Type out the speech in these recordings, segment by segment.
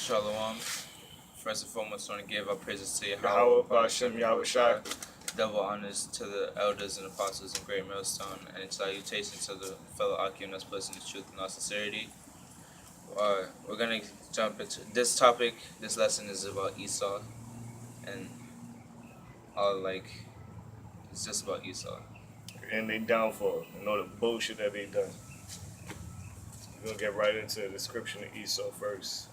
Shalom. First and foremost, I want to give our praises to Yahweh, Ba'ashem, Yahushai. Double honors to the elders and apostles in Great Millstone, and salutations to the fellow Akim that's blessed in the truth and all sincerity. We're going to jump into this topic. This lesson is about Esau, and it's just about Esau. And they downfall, and all the bullshit that they done. We're going to get right into the description of Esau first.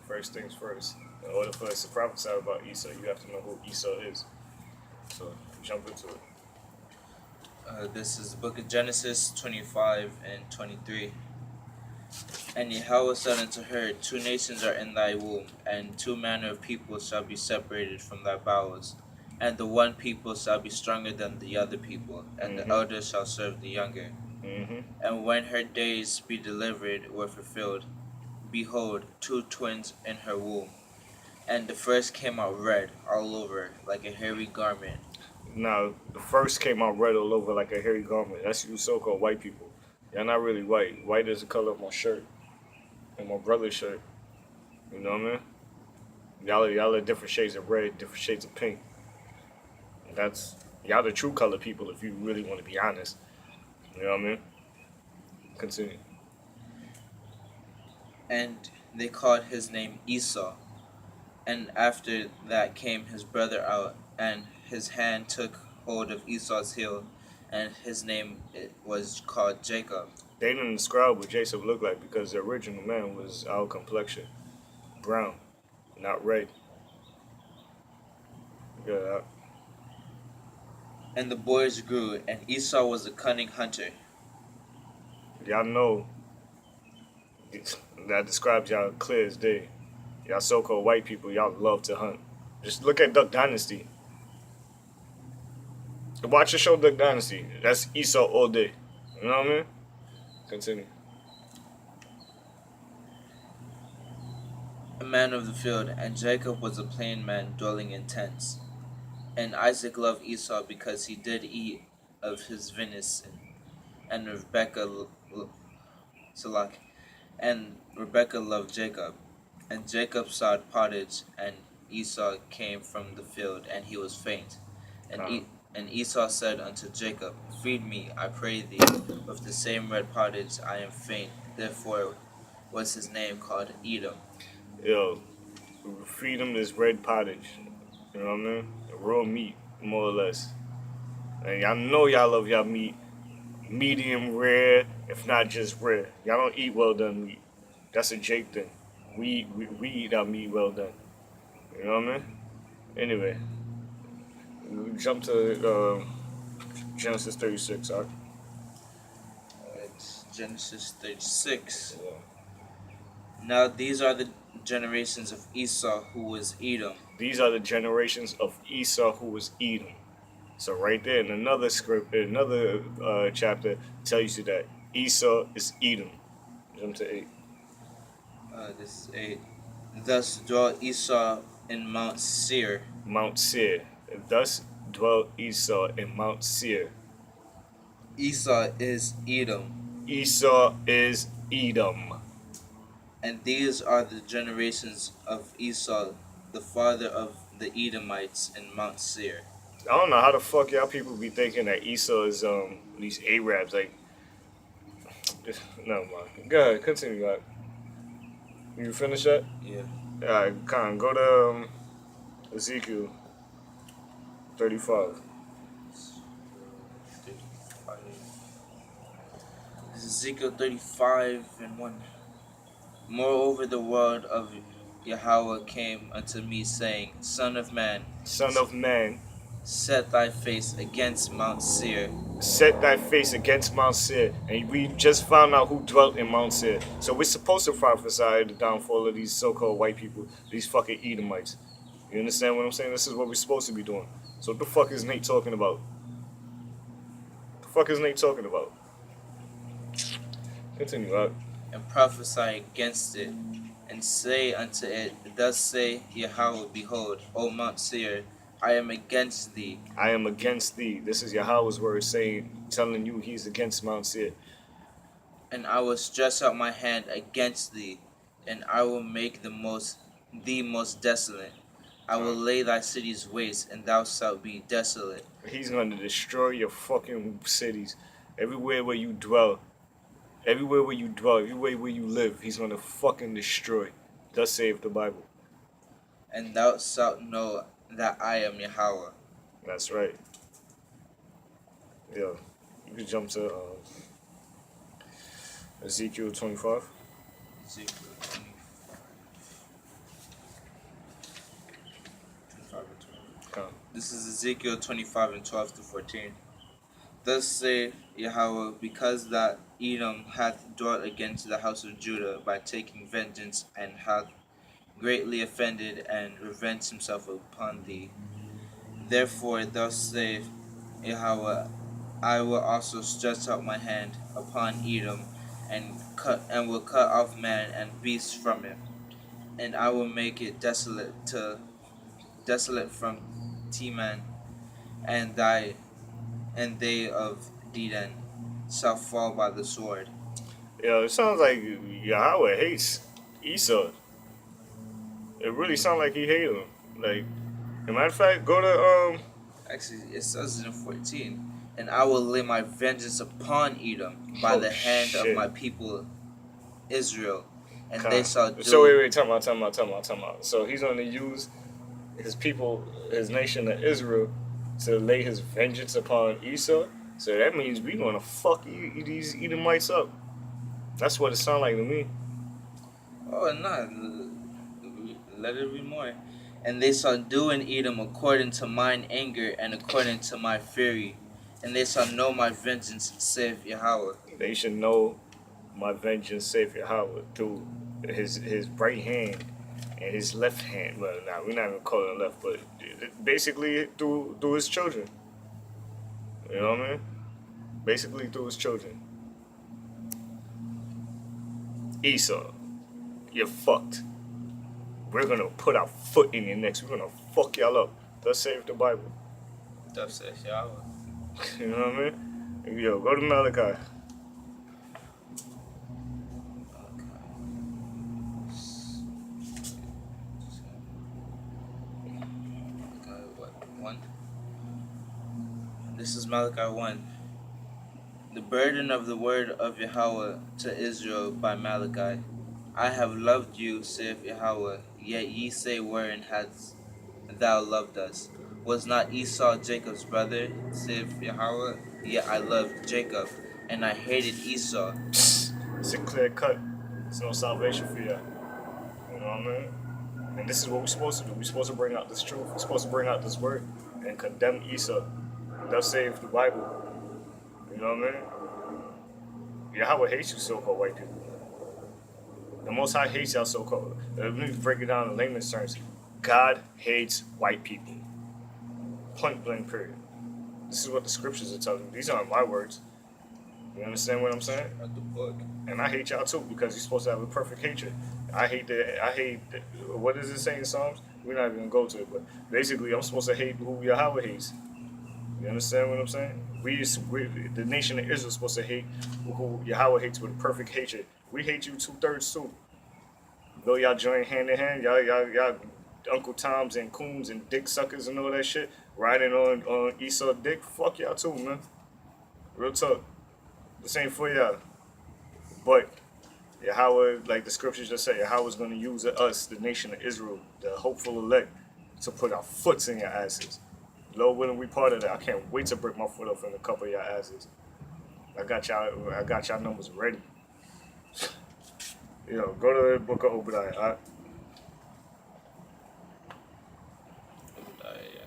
First things first. In order for us to prophesy about Esau, you have to know who Esau is. So, jump into it. This is the book of Genesis 25 and 23. And Yahweh said unto her, 2 nations are in thy womb, and 2 manner of people shall be separated from thy bowels. And the one people shall be stronger than the other people, and the elder shall serve the younger. And when her days be delivered were fulfilled, behold, 2 twins in her womb. And the first came out red all over, like a hairy garment. Now, the first came out red all over like a hairy garment. That's you so-called white people. Y'all not really white. White is the color of my shirt and my brother's shirt. You know what I mean? Y'all are different shades of red, different shades of pink. That's y'all the true color people if you really want to be honest. You know what I mean? Continue. And they called his name Esau. And after that came his brother out, and his hand took hold of Esau's heel, and his name was called Jacob. They didn't describe what Jacob looked like because the original man was our complexion. Brown, not red. Yeah. And the boys grew, and Esau was a cunning hunter. Y'all know that describes y'all clear as day. Y'all so-called white people, y'all love to hunt. Just look at Duck Dynasty. Watch the show Duck Dynasty. That's Esau all day. You know what I mean? Continue. A man of the field, and Jacob was a plain man dwelling in tents. And Isaac loved Esau because he did eat of his venison, and Rebekah loved Jacob. And Jacob sought pottage, and Esau came from the field, and he was faint. And Esau said unto Jacob, Feed me, I pray thee, with the same red pottage I am faint. Therefore was his name called Edom. Yo, feed him this red pottage. You know what I mean? Raw meat, more or less. And y'all know y'all love y'all meat. Medium rare, if not just rare. Y'all don't eat well done meat. That's a Jake thing. We eat our meat well done. You know what I mean? Anyway, we jump to Genesis 36, alright? It's Genesis 36. Yeah. Now these are the generations of Esau, who was Edom. These are the generations of Esau, who was Edom. So right there in another script, in another chapter, tells you that Esau is Edom. Jump to 8. This is 8. Thus dwelt Esau in Mount Seir. Mount Seir. Thus dwelt Esau in Mount Seir. Esau is Edom. Esau is Edom. And these are the generations of Esau, the father of the Edomites in Mount Seir. I don't know how the fuck y'all people be thinking that Esau is these Arabs. Like, no man. Go ahead, continue. God. You finish that? Yeah. Alright, Khan, go to Ezekiel 35. Ezekiel 35 and 1. Moreover, the word of Yahweh came unto me, saying, Son of man, set thy face against Mount Seir. Set thy face against Mount Seir. And we just found out who dwelt in Mount Seir. So we're supposed to prophesy the downfall of these so-called white people, these fucking Edomites. You understand what I'm saying? This is what we're supposed to be doing. So what the fuck is Nate talking about? The fuck is Nate talking about? Continue, out. And prophesy against it, and say unto it, Thus say Yahweh, Behold, O Mount Seir, I am against thee. I am against thee. This is Yahweh's word telling you he's against Mount Seir. And I will stretch out my hand against thee, and I will make the most thee most desolate. I will lay thy cities waste, and thou shalt be desolate. He's going to destroy your fucking cities. Everywhere where you dwell. Everywhere where you dwell. Everywhere where you live. He's going to fucking destroy. Thus saith the Bible. And thou shalt know that I am Yahweh. That's right. Yeah. You can jump to Ezekiel 25. Ezekiel 25. 25 and 12. Come. This is Ezekiel 25 and 12 to 14. Thus saith Yahweh, because that Edom hath dwelt against the house of Judah by taking vengeance, and hath greatly offended and revenged himself upon thee. Therefore thus saith Yahweh, I will also stretch out my hand upon Edom, and will cut off man and beast from it, and I will make it desolate from Teman, and they of Dedan shall fall by the sword. Yeah, it sounds like Yahweh hates Esau. It really sounds like he hated him. Like, as a matter of fact, go to Actually, it says it in 14. And I will lay my vengeance upon Edom by the hand of my people Israel, and they shall do. So wait, time out. So he's going to use his people, his nation of Israel, to lay his vengeance upon Esau. So that means we're going to fuck these Edomites up. That's what it sounds like to me. Oh, no. Let it be more. And they shall do in Edom according to mine anger and according to my fury. And they shall know my vengeance, saith Yahweh. They should know my vengeance, saith Yahweh, through his right hand and his left hand. Well, now we're not even calling it left, but basically through his children. You know what I mean? Basically through his children. Esau, you're fucked. We're gonna put our foot in your necks. We're gonna fuck y'all up. Thus saith the Bible. Thus saith Yahweh. You know what I mean? Yo, go to Malachi. This is Malachi 1. The burden of the word of Yahweh to Israel by Malachi. I have loved you, saith Yahweh, yet ye say, wherein hast thou loved us? Was not Esau Jacob's brother, saith Yahweh? Yet I loved Jacob, and I hated Esau. It's a clear cut. There's no salvation for you. You know what I mean? And this is what we're supposed to do. We're supposed to bring out this truth. We're supposed to bring out this word and condemn Esau. Thus saith the Bible. You know what I mean? Yahweh hates you so-called white people. The Most High hates y'all so-called. Let me break it down in layman's terms. God hates white people. Point blank period. This is what the scriptures are telling me. These aren't my words. You understand what I'm saying? At the book. And I hate y'all too because you're supposed to have a perfect hatred. I hate what does it say in Psalms? We're not even gonna go to it, but basically I'm supposed to hate who Yahweh hates. You understand what I'm saying? The nation of Israel is supposed to hate who Yahweh hates with a perfect hatred. We hate you 2/3 too. Though y'all join hand in hand, y'all Uncle Toms and Coons and dick suckers and all that shit, riding on Esau dick. Fuck y'all too, man. Real talk. This ain't for y'all. But Yahweh, like the scriptures just say, Yahweh's going to use us, the nation of Israel, the hopeful elect, to put our foots in your asses. Lord willing, we part of that. I can't wait to break my foot off in a couple of your asses. I got y'all numbers ready. Yo, go to the book of Obadiah, alright? Obadiah, yeah.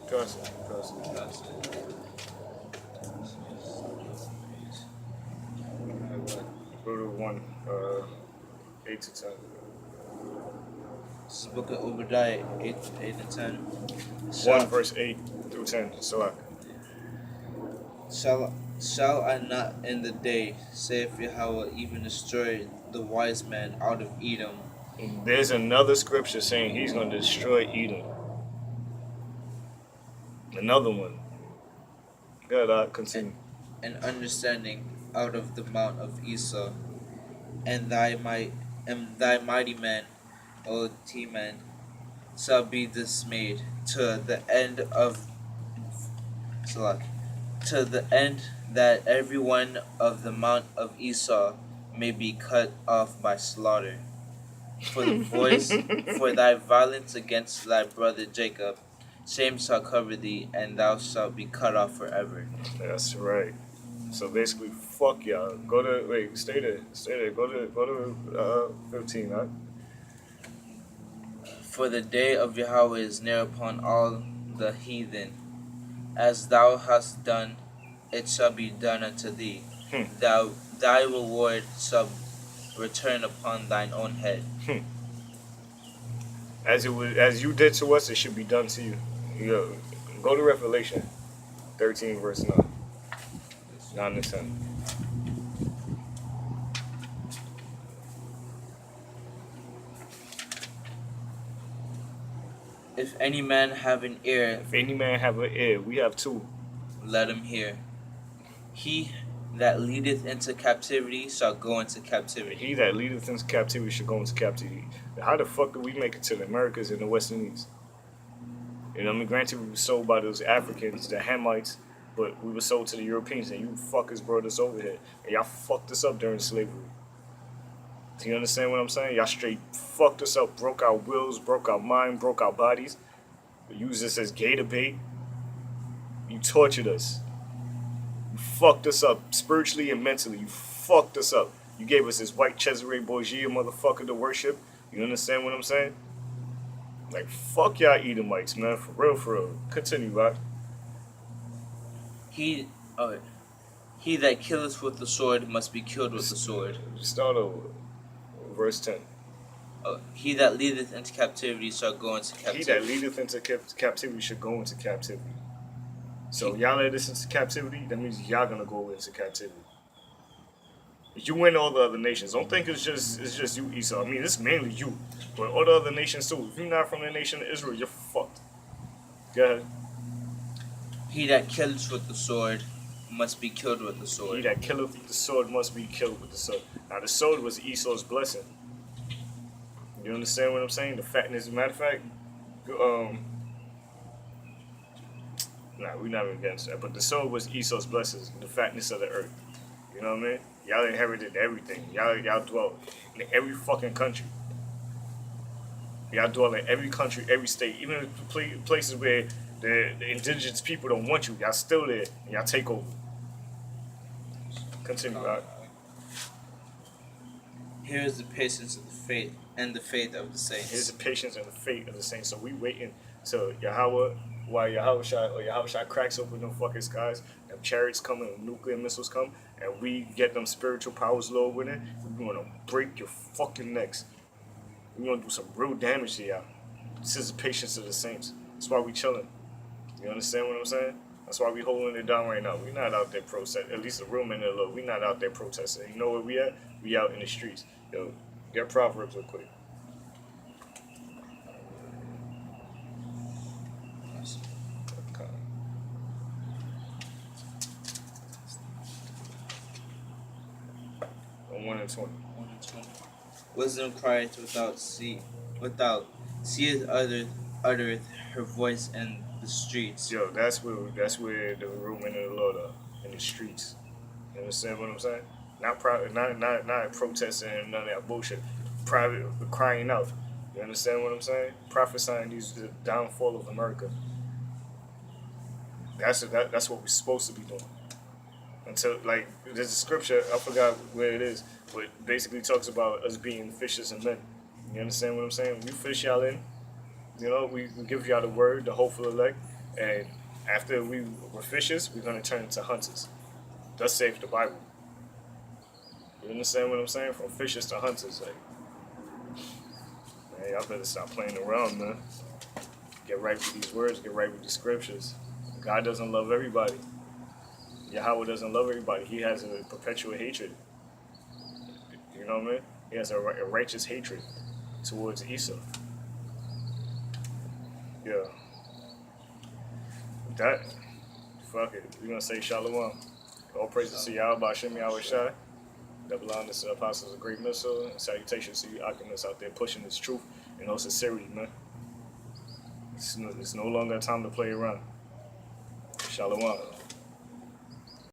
Trust it. Go to 1, 8 to 10. This is the book of Obadiah 8 and 10. 1 verse 8 through 10. So Shall I not in the day, saith Yahweh, even destroy the wise man out of Edom, There's another scripture saying he's going to destroy Edom. Another one. Good, and, continue. and understanding out of the mount of Esau, and thy mighty men, O Teman, shall be dismayed to the end of Salah, to the end that every one of the mount of Esau may be cut off by slaughter. For thy violence against thy brother Jacob, shame shall cover thee, and thou shalt be cut off forever. That's right. So basically, fuck y'all. Go to wait, stay there, stay there. Go to 15. Huh? For the day of Yahweh is near upon all the heathen. As thou hast done, it shall be done unto thee. Hmm. Thy reward shall return upon thine own head. As you did to us, it should be done to you. Yo, go to Revelation 13, verse 9. 9 to 10. If any man have an ear, If any man have an ear, we have two. let him hear. He that leadeth into captivity shall go into captivity. He that leadeth into captivity should go into captivity. How the fuck did we make it to the Americas and the West Indies? You know what I mean? Granted, we were sold by those Africans, the Hamites, but we were sold to the Europeans, and you fuckers brought us over here. And y'all fucked us up during slavery. Do you understand what I'm saying? Y'all straight fucked us up, broke our wills, broke our mind, broke our bodies, used us as gator bait. You tortured us. You fucked us up spiritually and mentally. You fucked us up. You gave us this white Cesare Borgia motherfucker to worship. You understand what I'm saying? Like, fuck y'all Edomites, man. For real, for real. Continue, right? He, he that killeth with the sword must be killed with the sword. Start over. Verse 10. He that leadeth into captivity shall go into captivity. He that leadeth into captivity should go into captivity. So y'all led us into captivity, that means y'all gonna go into captivity. You and all the other nations. Don't think it's just you, Esau. I mean, it's mainly you, but all the other nations too. If you're not from the nation of Israel, you're fucked. Go ahead. He that killeth with the sword must be killed with the sword. He that killeth with the sword must be killed with the sword. Now, the sword was Esau's blessing. You understand what I'm saying? The fatness. Matter of fact, nah, we're not even against that. But the sword was Esau's blessings, the fatness of the earth. You know what I mean? Y'all inherited everything. Y'all dwelt in every fucking country. Y'all dwell in every country, every state, even in places where the indigenous people don't want you. Y'all still there, and y'all take over. Continue, right? Here is the patience of the faith and the faith of the saints. Here's the patience and the faith of the saints. So we waiting till Yahweh, while Yahweh cracks open them fucking skies, them chariots come and nuclear missiles come, and we get them spiritual powers low with it. We're gonna break your fucking necks. We're gonna do some real damage to y'all. This is the patience of the saints. That's why we chilling. You understand what I'm saying? That's why we holding it down right now. We're not out there protesting. At least the real men in the Lord. We're not out there protesting. You know where we at? We out in the streets. Yo, get Proverbs real quick. Okay. On 1 and 20. 1 and 20. Wisdom crieth without seeth uttereth her voice in the streets. Yo, that's where the real men of the Lord are, in the streets. You understand what I'm saying? Not protesting and none of that bullshit. Private crying out. You understand what I'm saying? Prophesying the downfall of America. That's what we're supposed to be doing. Until, like, there's a scripture, I forgot where it is, but basically talks about us being fishers and men. You understand what I'm saying? We fish y'all in. You know, we give y'all the word, the hopeful elect, and after we were fishers, we're gonna turn into hunters. Thus saith the Bible. You understand what I'm saying? From fishers to hunters, like, man, y'all better stop playing around, man. Get right with these words, get right with the scriptures. God doesn't love everybody. Yahweh doesn't love everybody. He has a perpetual hatred. You know what I mean? He has a righteous hatred. towards Esau. Yeah. That, fuck it. We're gonna say Shalom. All praises to Yahweh, Hashem Yahweh Shai. Double honors to the apostles of Great Missile. And salutations to you alchemists out there pushing this truth in all sincerity, man. It's no longer a time to play around. Shalom.